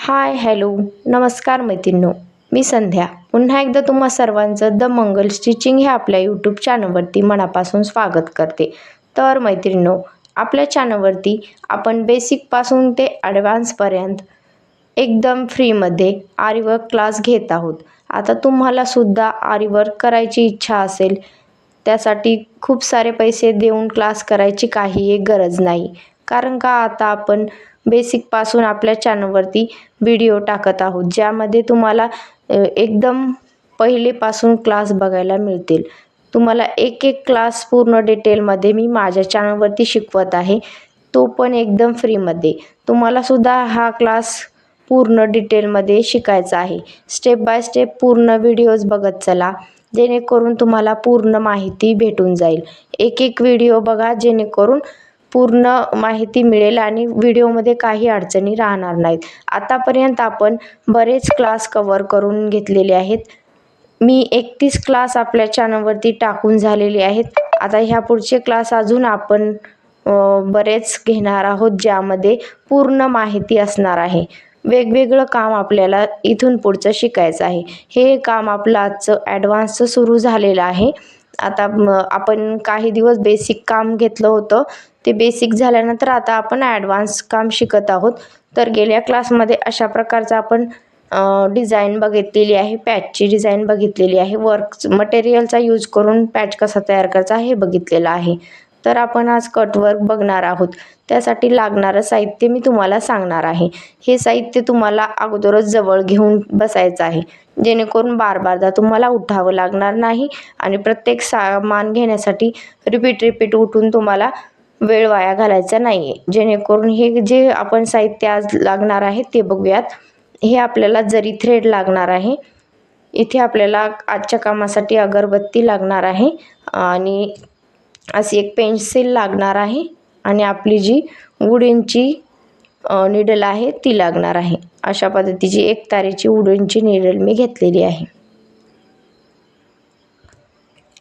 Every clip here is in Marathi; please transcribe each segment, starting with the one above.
हाय हॅलो नमस्कार मैत्रिणींनो. मी संध्या पुन्हा एकदा तुम्हा सर्वांचं द मंगल स्टिचिंग ह्या आपल्या यूट्यूब चॅनलवरती मनापासून स्वागत करते. तर मैत्रिणींनो, आपल्या चॅनलवरती आपण बेसिकपासून ते ॲडव्हान्सपर्यंत एकदम फ्रीमध्ये आरीवर्क क्लास घेत आहोत. आता तुम्हाला सुद्धा आरीवर्क करायची इच्छा असेल, त्यासाठी खूप सारे पैसे देऊन क्लास करायची काही एक गरज नाही. कारण का आता आपण बेसिकपासून आपल्या चॅनलवरती व्हिडिओ टाकत आहोत, ज्यामध्ये तुम्हाला एकदम पहिलेपासून क्लास बघायला मिळतील. तुम्हाला एक एक क्लास पूर्ण डिटेलमध्ये मी माझ्या चॅनलवरती शिकवत आहे, तो पण एकदम फ्रीमध्ये. तुम्हाला सुद्धा हा क्लास पूर्ण डिटेलमध्ये शिकायचा आहे. स्टेप बाय स्टेप पूर्ण व्हिडिओज बघत चला, जेणेकरून तुम्हाला पूर्ण माहिती भेटून जाईल. एक एक व्हिडिओ बघा, जेणेकरून पूर्ण माहिती मिळेल आणि व्हिडिओमध्ये काही अडचणी राहणार नाहीत. आतापर्यंत आपण बरेच क्लास कव्हर करून घेतलेले आहेत. मी 31 क्लास आपल्या चॅनलवरती टाकून झालेले आहेत. आता ह्या पुढचे क्लास अजून आपण बरेच घेणार आहोत, ज्यामध्ये पूर्ण माहिती असणार आहे. वेगवेगळं काम आपल्याला इथून पुढचं शिकायचं आहे. हे काम आपलं आजचं ॲडव्हान्सचं सुरू झालेलं आहे. आता आपण काही दिवस बेसिक काम घेतलं होतं, ते बेसिक झाल्यानंतर आता आपण ॲडव्हान्स काम शिकत आहोत. तर गेल्या क्लासमध्ये अशा प्रकारचं आपण डिझाईन बघितलेली आहे, पॅचची डिझाईन बघितलेली आहे, वर्क मटेरियलचा यूज करून पॅच कसा तयार करायचा हे बघितलेलं आहे. तर आपण आज कटवर्क बघणार आहोत. त्यासाठी लागणारं साहित्य मी तुम्हाला सांगणार आहे. हे साहित्य तुम्हाला अगोदरच जवळ घेऊन बसायचं आहे, जेणेकरून बारदा तुम्हाला उठावं लागणार नाही आणि प्रत्येक सामान घेण्यासाठी रिपीट उठून तुम्हाला वेळ वाया घालायचा नाही आहे. जेणेकरून हे जे आपण साहित्य आज लागणार आहे ते बघूयात. हे आपल्याला जरी थ्रेड लागणार आहे. इथे आपल्याला आजच्या कामासाठी अगरबत्ती लागणार आहे आणि अशी एक पेन्सिल लागणार आहे आणि आपली जी वुडनची निडल आहे ती लागणार आहे. अशा पद्धतीची एक तारेची वुडनची निडल मी घेतलेली आहे.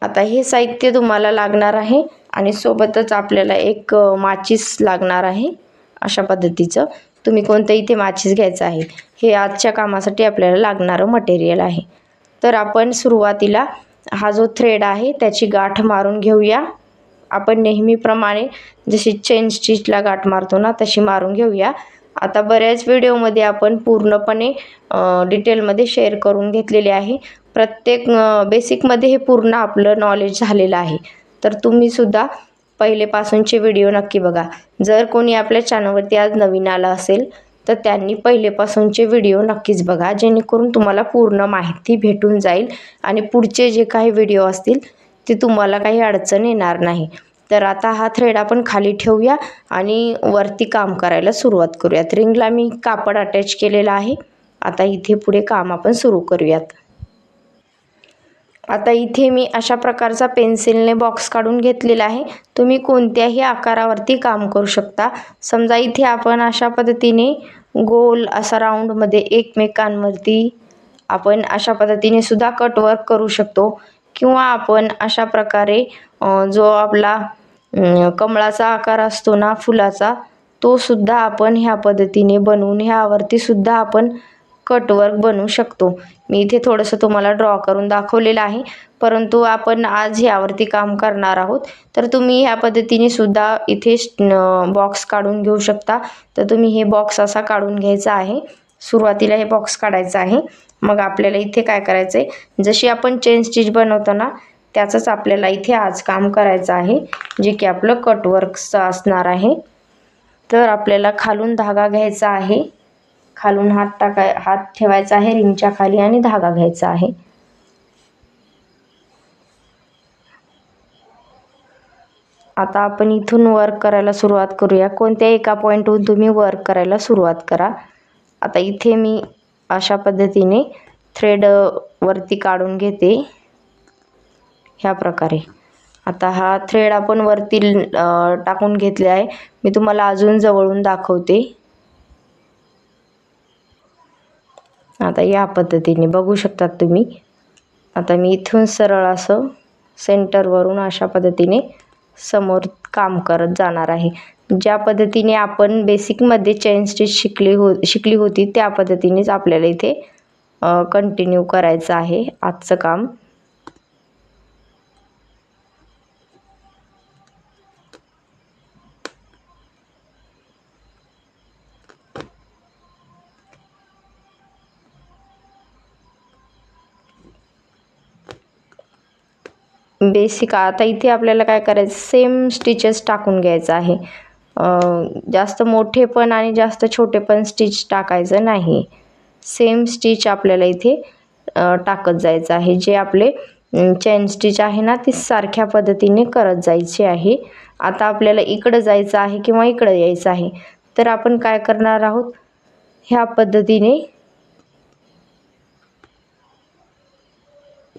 आता हे साहित्य तुम्हाला लागणार आहे आणि सोबतच आपल्याला एक माचीस लागणार आहे. अशा पद्धतीचं तुम्ही कोणतं इथे माचीस घ्यायचं आहे. हे आजच्या कामासाठी आपल्याला लागणारं मटेरियल आहे. तर आपण सुरुवातीला हा जो थ्रेड आहे त्याची गाठ मारून घेऊया. आपण नेहमीप्रमाणे जशी चेन स्टिचला गाठ मारतो ना, तशी मारून घेऊया. आता बऱ्याच व्हिडिओमध्ये आपण पूर्णपणे डिटेलमध्ये शेअर करून घेतलेले आहे. प्रत्येक बेसिकमध्ये हे पूर्ण आपलं नॉलेज झालेलं आहे. तर तुम्ही सुद्धा पहिलेपासूनचे व्हिडिओ नक्की बघा. जर कोणी आपल्या चॅनलवरती आज नवीन आलं असेल, तर त्यांनी पहिलेपासूनचे व्हिडिओ नक्कीच बघा, जेणेकरून तुम्हाला पूर्ण माहिती भेटून जाईल आणि पुढचे जे काही व्हिडिओ असतील ते तुम्हाला काही अडचण येणार नाही. तर आता हा थ्रेड आपण खाली ठेवूया आणि वरती काम करायला सुरुवात करूयात. रिंगला मी कापड अटॅच केलेलं आहे. आता इथे पुढे काम आपण सुरू करूयात. आता इथे मी अशा प्रकारचा पेन्सिलने बॉक्स काढून घेतलेला आहे. तुम्ही कोणत्याही आकारावरती काम करू शकता. समजा इथे आपण अशा पद्धतीने गोल असा राऊंडमध्ये एकमेकांवरती आपण अशा पद्धतीने सुद्धा कटवर्क करू शकतो, किंवा आपण अशा प्रकारे जो आपला कमळाचा आकार असतो ना फुलाचा, तो सुद्धा आपण ह्या पद्धतीने बनवून ह्यावरती सुद्धा आपण कटवर्क बनवू शकतो. मी इथे थोडंसं तुम्हाला ड्रॉ करून दाखवलेलं आहे, परंतु आपण आज ह्यावरती काम करणार आहोत. तर तुम्ही ह्या पद्धतीने सुद्धा इथे बॉक्स काढून घेऊ शकता. तर तुम्ही हे बॉक्स असा काढून घ्यायचा आहे. सुरुवातीला हे बॉक्स काढायचं आहे. मग आपल्याला इथे काय करायचं आहे, जशी आपण चेन स्टिच बनवतो ना, त्याचंच आपल्याला इथे आज काम करायचं आहे, जे की आपलं कटवर्कचं असणार आहे. तर आपल्याला खालून धागा घ्यायचा आहे, खालून हात ठेवायचा आहे रिंगच्या खाली आणि धागा घ्यायचा आहे. आता आपण इथून वर्क करायला सुरुवात करूया. कोणत्या एका पॉईंटहून तुम्ही वर्क करायला सुरुवात करा. आता इथे मी अशा पद्धतीने थ्रेड वरती काढून घेते ह्या प्रकारे. आता हा थ्रेड आपण वरती टाकून घेतले आहे. मी तुम्हाला अजून जवळून दाखवते. आता या पद्धतीने बघू शकतात तुम्ही. आता मी इथून सरळ असं सेंटरवरून अशा पद्धतीने समोर काम करत जाणार आहे. ज्या पद्धतीने आपण बेसिकमध्ये चेन स्टिच शिकली होती त्या पद्धतीनेच आपल्याला इथे कंटिन्यू करायचं आहे आजचं काम. बेसिक आता इथे आपल्याला काय करायचं, सेम स्टिचेस टाकून घ्यायचं आहे. जास्त मोठे पण आणि जास्त छोटे पण स्टिच टाकायचं नाही. सेम स्टिच आपल्याला इथे टाकत जायचं आहे. जे आपले चेन स्टिच आहे ना ती सारख्या पद्धतीने करत जायची आहे. आता आपल्याला इकडं जायचं आहे किंवा इकडं यायचं आहे, तर आपण काय करणार आहोत, ह्या पद्धतीने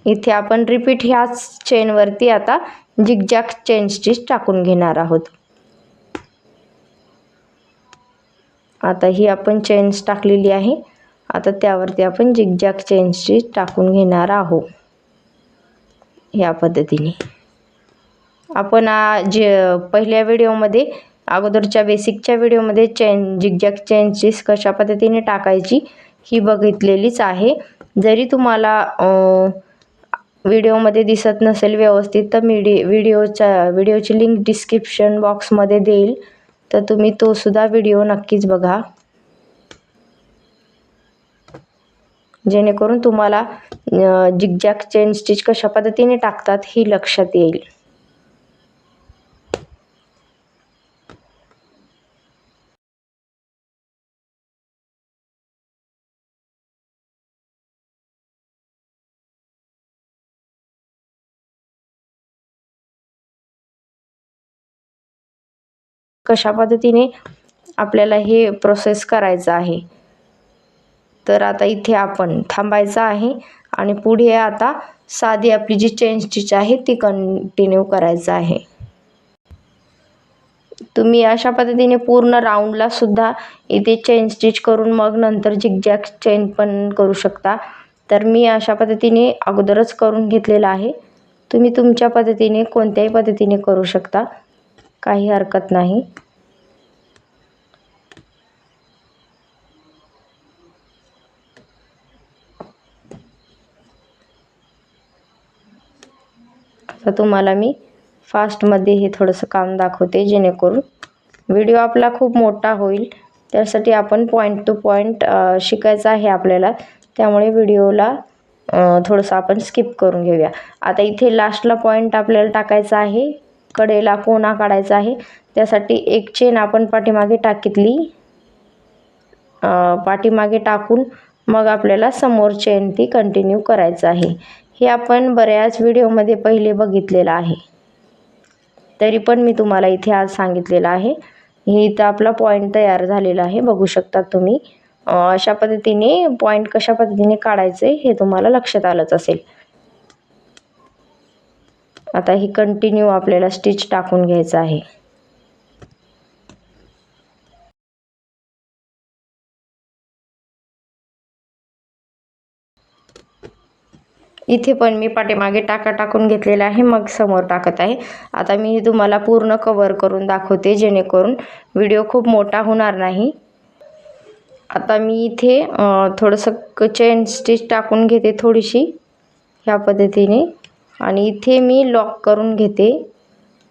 इथे आपण रिपीट ह्याच चेनवरती आता झिगझॅग चेन स्टिच टाकून घेणार आहोत. आता ही आपण चेन्स टाकलेली आहे. आता त्यावरती आपण झिगझॅग चेन स्टिच टाकून घेणार आहोत. ह्या पद्धतीने आपण जे पहिल्या व्हिडिओमध्ये अगोदरच्या बेसिकच्या व्हिडिओमध्ये झिगझॅग चेन स्टिच कशा पद्धतीने टाकायची ही बघितलेलीच आहे. जरी तुम्हाला व्हिडिओमध्ये दिसत नसेल व्यवस्थित तर व्हिडिओची लिंक डिस्क्रिप्शन बॉक्समध्ये देईल, तर तुम्ही तो सुद्धा व्हिडिओ नक्कीच बघा, जेणेकरून तुम्हाला झिगझॅग चेन स्टिच कशा पद्धतीने टाकतात ही लक्षात येईल. कशा पद्धतीने आपल्याला हे प्रोसेस करायचं आहे. तर आता इथे आपण थांबायचं आहे आणि पुढे आता साधी आपली जी चेन स्टिच आहे ती कंटिन्यू करायचं आहे. तुम्ही अशा पद्धतीने पूर्ण राऊंडला सुद्धा इथे चेन स्टिच करून मग नंतर झिगझॅग चेन पण करू शकता. तर मी अशा पद्धतीने अगोदरच करून घेतलेला आहे. तुम्ही तुमच्या पद्धतीने कोणत्याही पद्धतीने करू शकता, काही हरकत नाही. आता तुम्हाला मी फास्टमध्ये हे थोडंसं काम दाखवते, जेणेकरून व्हिडिओ आपला खूप मोठा होईल. त्यासाठी आपण पॉईंट टू पॉईंट शिकायचं आहे आपल्याला, त्यामुळे व्हिडिओला थोडंसं आपण स्किप करून घेऊया. आता इथे लास्टला पॉईंट आपल्याला टाकायचा आहे, कडेला कोना काढायचा आहे. त्यासाठी एक चेन आपण पाठीमागे पाठीमागे टाकून मग आपल्याला समोर चेन ती कंटिन्यू करायचं आहे. हे आपण बऱ्याच व्हिडिओमध्ये पहिले बघितलेलं आहे, तरी पण मी तुम्हाला इथे आज सांगितलेलं आहे. हे इथं आपला पॉईंट तयार झालेला आहे, बघू शकता तुम्ही. अशा पद्धतीने पॉईंट कशा पद्धतीने काढायचे हे तुम्हाला लक्षात आलंच असेल. आता ही कंटिन्यू आपल्याला स्टिच टाकून घ्यायचं आहे. इथे पण मी पाठीमागे टाकून घेतलेला आहे, मग समोर टाकत आहे. आता मी तुम्हाला पूर्ण कव्हर करून दाखवते, जेणेकरून व्हिडिओ खूप मोठा होणार नाही. आता मी इथे थोडंसं चेन स्टिच टाकून घेते थोडीशी ह्या पद्धतीने, आणि इथे मी लॉक करून घेते.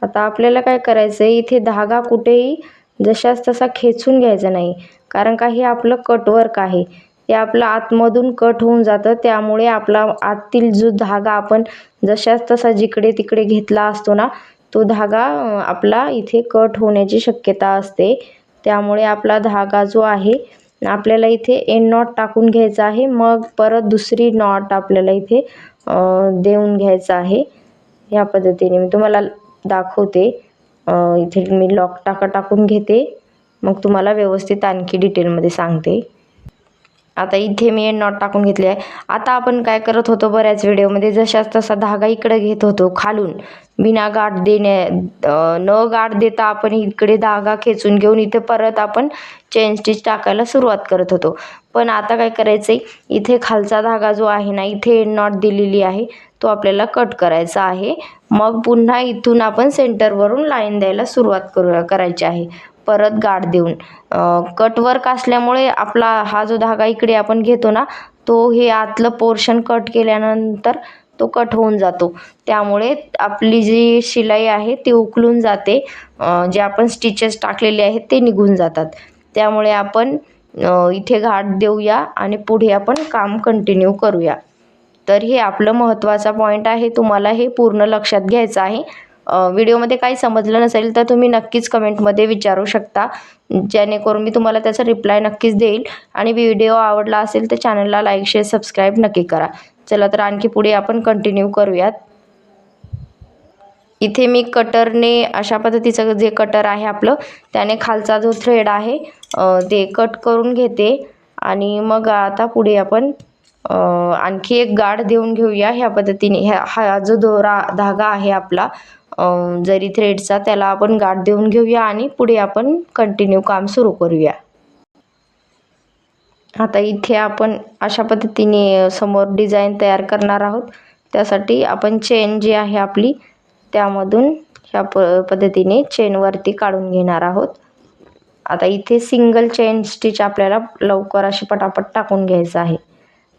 आता आपल्याला काय करायचं आहे, इथे धागा कुठेही जशास तसा खेचून घ्यायचा नाही, कारण का हे आपलं कटवर्क आहे. ते आपलं आतमधून कट होऊन जातं, त्यामुळे आपला आतील जो धागा आपण जशास तसा जिकडे तिकडे घेतला असतो ना, तो धागा आपला इथे कट होण्याची शक्यता असते. त्यामुळे आपला धागा जो आहे आपल्याला इथे एंड नॉट टाकून घ्यायचा आहे, मग परत दुसरी नॉट आपल्याला इथे देऊन घ्यायचं आहे. ह्या पद्धतीने मी तुम्हाला दाखवते. इथे मी लॉक टाकून घेते, मग तुम्हाला व्यवस्थित आणखी डिटेलमध्ये सांगते. आता इथे मी एंड नॉट टाकून घेतले आहे. आता आपण काय करत होतो बऱ्याच व्हिडिओमध्ये, जशाच तसा धागा इकडे घेत होतो खालून, बिना गाठ न गाठ देता आपण इकडे धागा खेचून घेऊन इथे परत आपण चेन स्टिच टाकायला सुरुवात करत होतो. पण आता काय करायचं आहे, इथे खालचा धागा जो आहे ना, इथे एंड नॉट दिलेली आहे, तो आपल्याला कट करायचा आहे. मग पुन्हा इथून आपण सेंटरवरून लाईन द्यायला सुरुवात करायची आहे. परत गाठ देऊन कटवर्क असल्यामुळे आपला हा जो धागा इकडे आपण घेतो ना, तो हे आतलं पोर्शन कट केल्यानंतर तो कट होऊन जातो. त्यामुळे आपली जी शिलाई आहे ती उकलून जाते, जे आपण स्टिचेस टाकलेले आहेत ते निघून जातात. त्यामुळे आपण इथे गाठ देऊया आणि पुढे आपण काम कंटिन्यू करूया. तर हे आपलं महत्त्वाचा पॉईंट आहे, तुम्हाला हे पूर्ण लक्षात घ्यायचं आहे. व्हिडिओमध्ये काही समजलं नसेल तर तुम्ही नक्कीच कमेंटमध्ये विचारू शकता, जेणेकरून मी तुम्हाला त्याचा रिप्लाय नक्कीच देईल. आणि व्हिडिओ आवडला असेल तर चॅनलला लाईक, शेअर, सबस्क्राईब नक्की करा. चला तर आणखी पुढे आपण कंटिन्यू करूयात. इथे मी कटरने अशा पद्धतीचं जे कटर आहे आपलं, त्याने खालचा जो थ्रेड आहे ते कट करून घेते. आणि मग आता पुढे आपण आणखी एक गाठ देऊन घेऊया. ह्या पद्धतीने हा जो धागा आहे आपला जरी थ्रेडचा, त्याला आपण गाठ देऊन घेऊया आणि पुढे आपण कंटिन्यू काम सुरू करूया. आता इथे आपण अशा पद्धतीने समोर डिझाईन तयार करणार आहोत. त्यासाठी आपण चेन जी आहे आपली, त्यामधून ह्या पद्धतीने चेनवरती काढून घेणार आहोत. आता इथे सिंगल चेन स्टिच आपल्याला लवकर अशी पटापट टाकून घ्यायचं आहे.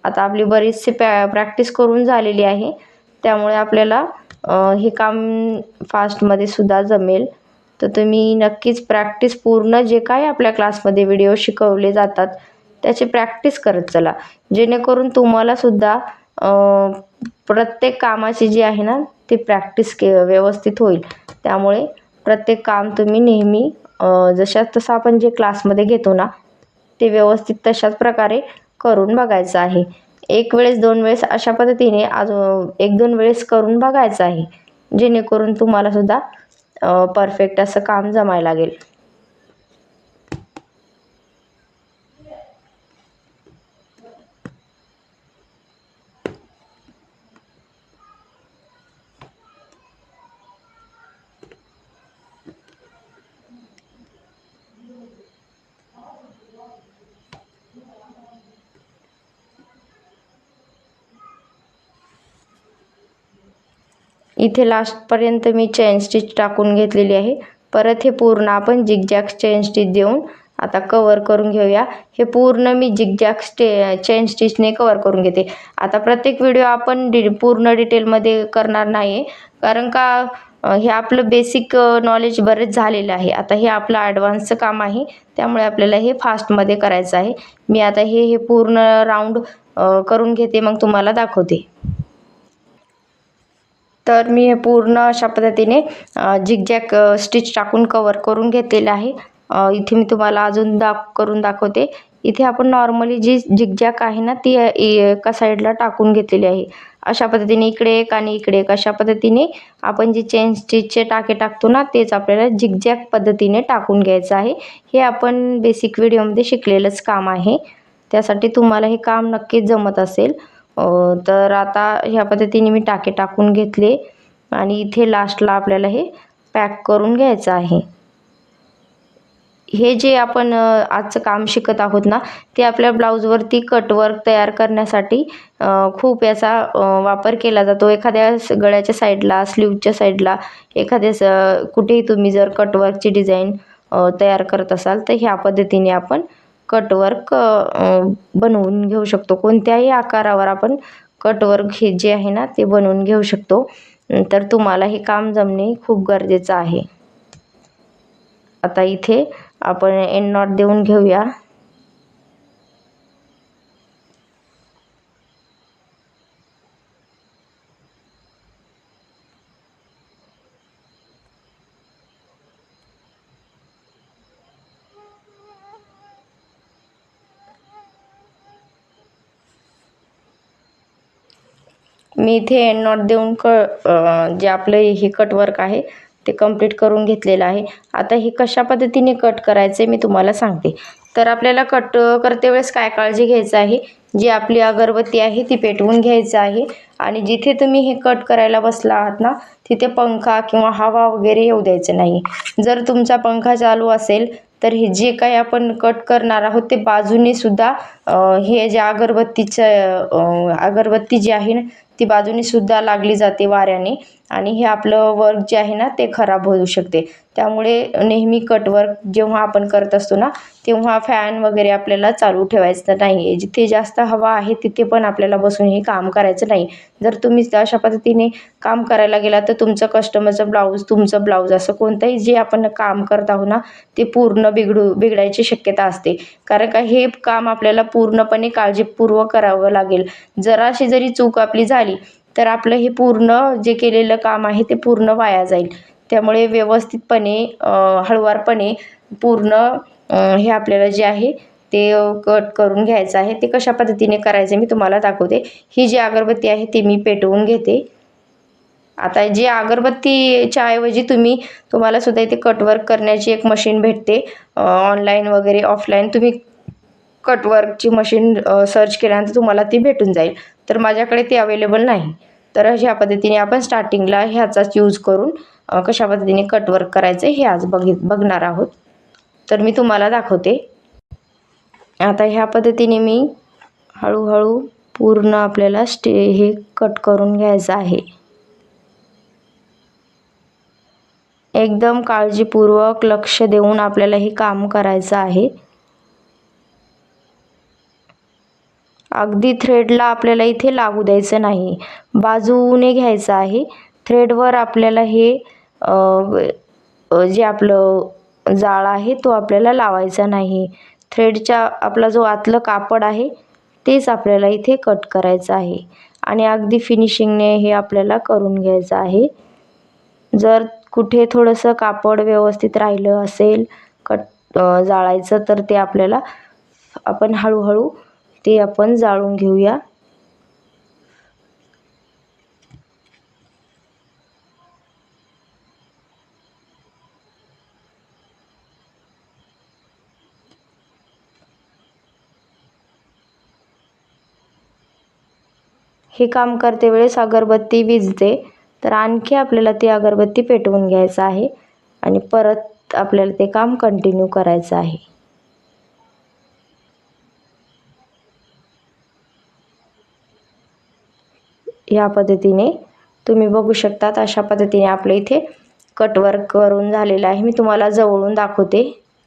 आता आपली बरीचशी प्रॅक्टिस करून झालेली आहे, त्यामुळे आपल्याला हे काम फास्टमध्ये सुद्धा जमेल. तर तुम्ही नक्कीच प्रॅक्टिस पूर्ण जे काय आपल्या क्लासमध्ये व्हिडिओ शिकवले जातात त्याची प्रॅक्टिस करत चला, जेणेकरून तुम्हाला सुद्धा प्रत्येक कामाची जी आहे ना ती प्रॅक्टिस व्यवस्थित होईल. त्यामुळे प्रत्येक काम तुम्ही नेहमी तसं आपण जे क्लासमध्ये घेतो ना ते व्यवस्थित तशाच प्रकारे करून बघायचं आहे. एक वेळेस 2 वेळेस अशा पद्धतीने अजून 1-2 वेळेस करून बघायचं आहे, जेणेकरून तुम्हाला सुद्धा परफेक्ट असं काम जमायला लागेल. इथे लास्टपर्यंत मी चेन स्टिच टाकून घेतलेली आहे. परत हे पूर्ण आपण जिगजॅग चेन स्टिच देऊन आता कवर करून घेऊया. हे पूर्ण मी जिगजॅग चेन स्टिचने कवर करून घेते. आता प्रत्येक व्हिडिओ आपण पूर्ण डिटेलमध्ये करणार नाही, कारण का हे आपलं बेसिक नॉलेज बरेच झालेलं आहे. आता हे आपलं ॲडव्हान्सचं काम आहे, त्यामुळे आपल्याला हे फास्टमध्ये करायचं आहे. मी आता हे पूर्ण राऊंड करून घेते, मग तुम्हाला दाखवते. तर मी हे पूर्ण अशा पद्धतीने झिगझॅग स्टिच टाकून कवर करून घेतलेलं आहे. इथे मी तुम्हाला अजून करून दाखवते. इथे आपण नॉर्मली जी झिगझॅग आहे ना ती एका साईडला टाकून घेतलेली आहे. अशा पद्धतीने इकडे एक आणि इकडे एक अशा पद्धतीने आपण जी चेन स्टिचचे टाके टाकतो ना तेच आपल्याला झिगझॅग पद्धतीने टाकून घ्यायचं आहे. हे आपण बेसिक व्हिडिओमध्ये शिकलेलंच काम आहे, त्यासाठी तुम्हाला हे काम नक्कीच जमत असेल. तर आता ह्या पद्धतीने मी टाके टाकून घेतले आणि इथे लास्टला आपल्याला हे पॅक करून घ्यायचं आहे. हे जे आपण आजचं काम शिकत आहोत ना ते आपल्या ब्लाऊजवरती कटवर्क तयार करण्यासाठी खूप याचा वापर केला जातो. एखाद्या गळ्याच्या साईडला, स्लीवच्या साईडला, एखाद्या कुठेही तुम्ही जर कटवर्कची डिझाईन तयार करत असाल तर ह्या पद्धतीने आपण कटवर्क बनवून घेऊ शकतो. कोणत्याही आकारावर आपण कटवर्क हे जे आहे ना ते बनवून घेऊ शकतो. तर तुम्हाला हे काम जमणे खूप गरजेचं आहे. आता इथे आपण एंड नॉट देऊन घेऊया. मी इथे एंड नॉट देऊन जे आपलं हे कटवर्क आहे ते कंप्लीट करून घेतलेलं आहे. आता हे कशा पद्धतीने कट करायचे मी तुम्हाला सांगते. तर आपल्याला कट करते वेळेस काय काळजी घ्यायचं आहे, जी आपली अगरबत्ती आहे ती पेटवून घ्यायचं आहे आणि जिथे तुम्ही हे कट करायला बसला आहात ना तिथे पंखा किंवा हवा वगैरे येऊ द्यायचं नाही. जर तुमचा पंखा चालू असेल तर हे जे काही आपण कट करणार आहोत ते बाजूने सुद्धा हे जे अगरबत्ती जी आहे ना ती बाजूने सुद्धा लागली जाते वाऱ्याने, आणि हे आपलं वर्क जे आहे ना ते खराब होऊ शकते. त्यामुळे नेहमी कटवर्क जेव्हा आपण करत असतो ना तेव्हा फॅन वगैरे आपल्याला चालू ठेवायचं नाही. जिथे जास्त हवा आहे तिथे पण आपल्याला बसून हे काम करायचं नाही. जर तुम्ही अशा पद्धतीने काम करायला गेला तर तुमचं कस्टमरचं ब्लाऊज, तुमचं ब्लाऊज असं कोणतंही जे आपण काम करत आहोत ना ते पूर्ण बिघडायची शक्यता असते. कारण का हे काम आपल्याला पूर्णपणे काळजीपूर्वक करावं लागेल. जराशी जरी चूक आपली झाली तर आपलं हे पूर्ण जे केलेलं काम आहे ते पूर्ण वाया जाईल. त्यामुळे व्यवस्थितपणे हळुवारपणे पूर्ण हे आपल्याला जे आहे ते कट करून घ्यायचं आहे. ते कशा पद्धतीने करायचं मी तुम्हाला दाखवते. ही जी अगरबत्ती आहे ती मी पेटवून घेते. आता जी अगरबत्तीच्या ऐवजी तुम्हाला सुद्धा इथे कटवर्क करण्याची एक मशीन भेटते. ऑनलाईन वगैरे ऑफलाईन तुम्ही कटवर्कची मशीन सर्च केल्यानंतर तुम्हाला ती भेटून जाईल. तर माझ्याकडे ती अवेलेबल नाही. तर ह्या पद्धतीने आपण स्टार्टिंगला ह्याचाच यूज करून कशा पद्धतीने कटवर्क करायचं हे आज बघणार आहोत. तर मी तुम्हाला दाखवते. आता ह्या पद्धतीने मी हळूहळू पूर्ण आपल्याला हे कट करून घ्यायचं आहे. एकदम काळजीपूर्वक लक्ष देऊन आपल्याला हे काम करायचं आहे. अगदी थ्रेडला आपल्याला इथे लागू द्यायचं नाही, बाजूने घ्यायचं आहे. थ्रेडवर आपल्याला हे जे आपलं जाळ आहे तो आपल्याला लावायचा नाही. थ्रेडच्या आपला जो आतलं कापड आहे तेच आपल्याला इथे कट करायचं आहे आणि अगदी फिनिशिंगने हे आपल्याला करून घ्यायचं आहे. जर कुठे थोडंसं कापड व्यवस्थित राहिलं असेल जाळायचं तर ते आपण हळूहळू ते आपण जाळून घेऊया. हे काम करते वेळेस अगरबत्ती विझते तर आणखी आपल्याला ती अगरबत्ती पेटवून घ्यायचं आहे आणि परत आपल्याला ते काम कंटिन्यू करायचं आहे. या पद्धतीने तुम्ही बघू शकतात. अशा पद्धतीने आपलं इथे कटवर्क करून झालेलं आहे. मी तुम्हाला जवळून दाखवते.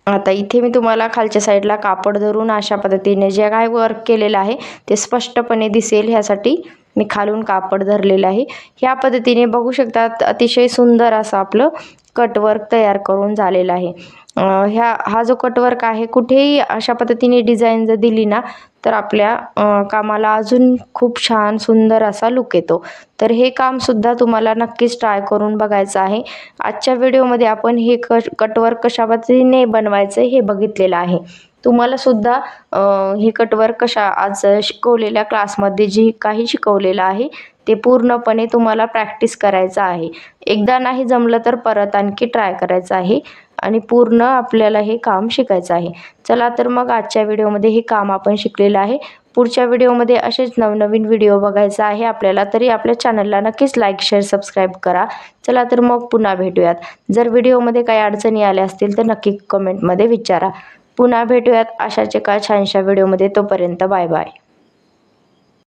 आता इथे मी तुम्हाला खालच्या साईडला कापड धरून अशा पद्धतीने जे काय वर्क केलेलं आहे ते स्पष्टपणे दिसेल ह्यासाठी मी खालून कापड धरलेलं आहे. ह्या पद्धतीने बघू शकतात अतिशय सुंदर असं आपलं कटवर्क तयार करून झालेलं आहे. हा जो कटवर्क आहे कुठेही अशा पद्धतीने डिझाईन जर दिली ना तर आपल्या कामाला अजून खूप छान सुंदर असा लुक येतो. तर हे कामसुद्धा तुम्हाला नक्कीच ट्राय करून बघायचं आहे. आजच्या व्हिडिओमध्ये आपण हे कटवर्क कशा पद्धतीने बनवायचं हे बघितलेलं आहे. तुम्हाला सुद्धा हे कटवर्क आज शिकवलेल्या क्लासमध्ये जी काही शिकवलेलं आहे ते पूर्णपणे तुम्हाला प्रॅक्टिस करायचं आहे. एकदा नाही जमलं तर परत आणखी ट्राय करायचं आहे आणि पूर्ण आपल्याला हे काम शिकायचं आहे. चला तर मग आजच्या व्हिडिओमध्ये हे काम आपण शिकलेलं आहे. पुढच्या व्हिडिओमध्ये असेच नवनवीन व्हिडिओ बघायचा आहे आपल्याला, तरी आपल्या चॅनलला नक्कीच लाईक, शेअर, सबस्क्राईब करा. चला तर मग पुन्हा भेटूयात. जर व्हिडिओमध्ये काही अडचणी आल्या असतील तर नक्की कमेंटमध्ये विचारा. पुन्हा भेटूयात अशाच एका छानशा व्हिडिओमध्ये. तोपर्यंत बाय बाय.